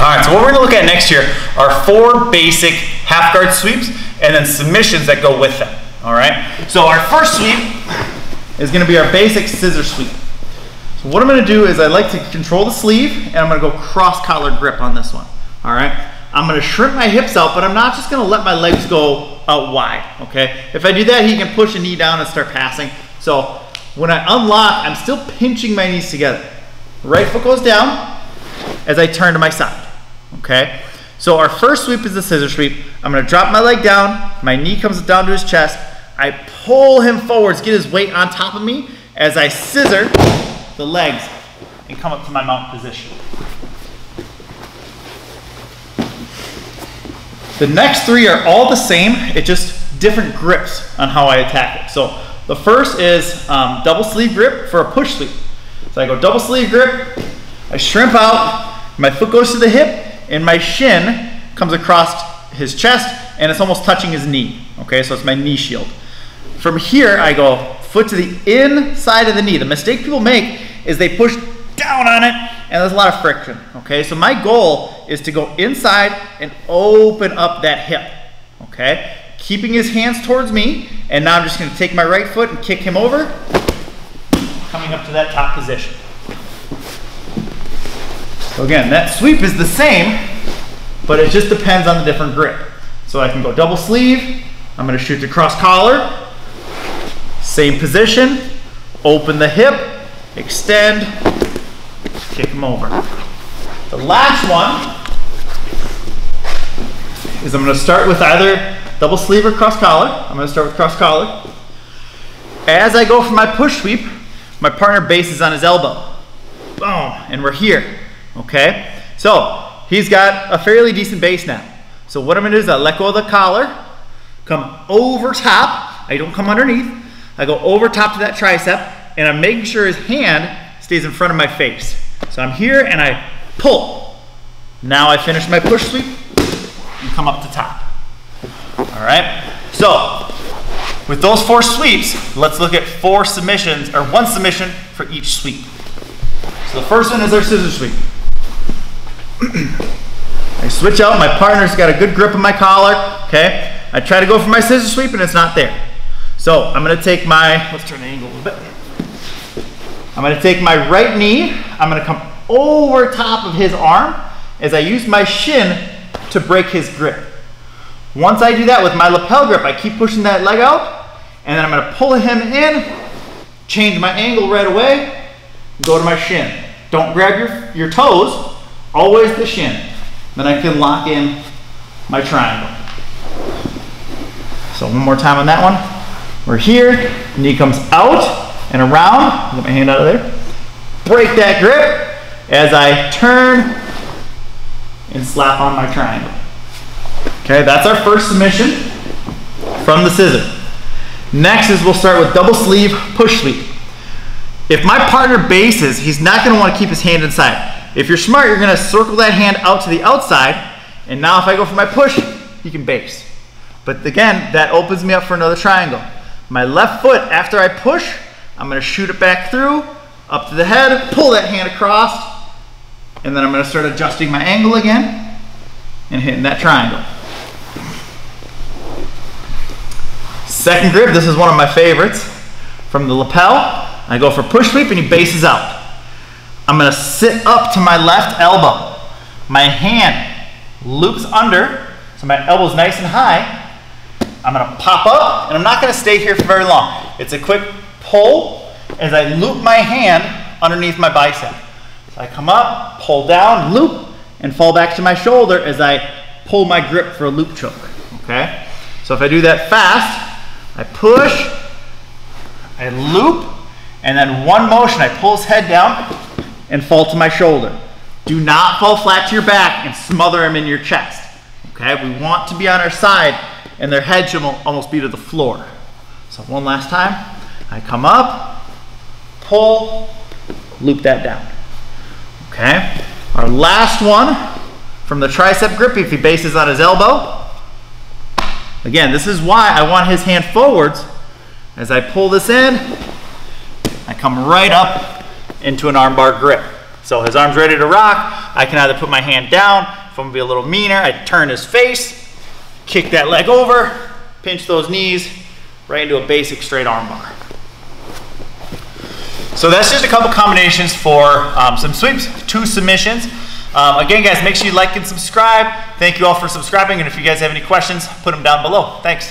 right, so what we're gonna look at next here are 4 basic half guard sweeps and then submissions that go with them, all right? So our first sweep is gonna be our basic scissor sweep. So what I'm gonna do is I like to control the sleeve and I'm gonna go cross collar grip on this one, all right? I'm gonna shrimp my hips out, but I'm not just gonna let my legs go out wide, okay? If I do that, he can push a knee down and start passing. So when I unlock, I'm still pinching my knees together. Right foot goes down as I turn to my side, okay? So our first sweep is the scissor sweep. I'm gonna drop my leg down, my knee comes down to his chest, I pull him forwards, get his weight on top of me as I scissor the legs and come up to my mount position. The next 3 are all the same, it's just different grips on how I attack it. So the first is double sleeve grip for a push sweep. So I go double sleeve grip, I shrimp out, my foot goes to the hip, and my shin comes across his chest, and it's almost touching his knee. Okay, so it's my knee shield. From here, I go foot to the inside of the knee. The mistake people make is they push down on it, and there's a lot of friction. Okay, so my goal is to go inside and open up that hip. Okay, keeping his hands towards me, and now I'm just going to take my right foot and kick him over, coming up to that top position. So again, that sweep is the same, but it just depends on the different grip. So I can go double sleeve, I'm going to shoot the cross collar, same position, open the hip, extend, kick him over. The last one is I'm going to start with either double sleeve or cross collar. I'm going to start with cross collar. As I go for my push sweep, my partner bases on his elbow. Boom, and we're here, okay? So he's got a fairly decent base now. So what I'm going to do is I let go of the collar, come over top. I don't come underneath. I go over top to that tricep, and I'm making sure his hand stays in front of my face. So I'm here and I pull. Now I finish my push sweep and come up to top. All right, so with those 4 sweeps, let's look at 4 submissions, or 1 submission for each sweep. So the first one is our scissor sweep. I switch out, my partner's got a good grip on my collar, okay? I try to go for my scissor sweep and it's not there. So I'm gonna take my, let's turn the angle a little bit. I'm gonna take my right knee, I'm gonna come over top of his arm as I use my shin to break his grip. Once I do that with my lapel grip, I keep pushing that leg out, and then I'm gonna pull him in, change my angle right away, go to my shin. Don't grab your toes, always the shin. Then I can lock in my triangle. So one more time on that one. We're here, knee comes out and around, get my hand out of there. Break that grip as I turn and slap on my triangle. Okay, that's our first submission from the scissor. Next is we'll start with double sleeve push sweep. If my partner bases, he's not going to want to keep his hand inside. If you're smart, you're going to circle that hand out to the outside, and now if I go for my push, he can base. But again, that opens me up for another triangle. My left foot, after I push, I'm going to shoot it back through, up to the head, pull that hand across, and then I'm going to start adjusting my angle again and hitting that triangle. Second grip, this is one of my favorites. From the lapel, I go for push sweep and he bases out. I'm gonna sit up to my left elbow. My hand loops under, so my elbow's nice and high. I'm gonna pop up, and I'm not gonna stay here for very long. It's a quick pull as I loop my hand underneath my bicep. So I come up, pull down, loop, and fall back to my shoulder as I pull my grip for a loop choke, okay? So if I do that fast, I push, I loop, and then one motion, I pull his head down and fall to my shoulder. Do not fall flat to your back and smother him in your chest, okay? We want to be on our side, and their head should almost be to the floor. So one last time, I come up, pull, loop that down, okay? Our last one from the tricep grip, if he bases on his elbow. Again, this is why I want his hand forwards. As I pull this in, I come right up into an armbar grip. So his arm's ready to rock, I can either put my hand down. If I'm gonna be a little meaner, I turn his face, kick that leg over, pinch those knees, right into a basic straight arm bar. So that's just a couple combinations for some sweeps, 2 submissions. Again, guys, make sure you like and subscribe. Thank you all for subscribing, and if you guys have any questions, put them down below. Thanks.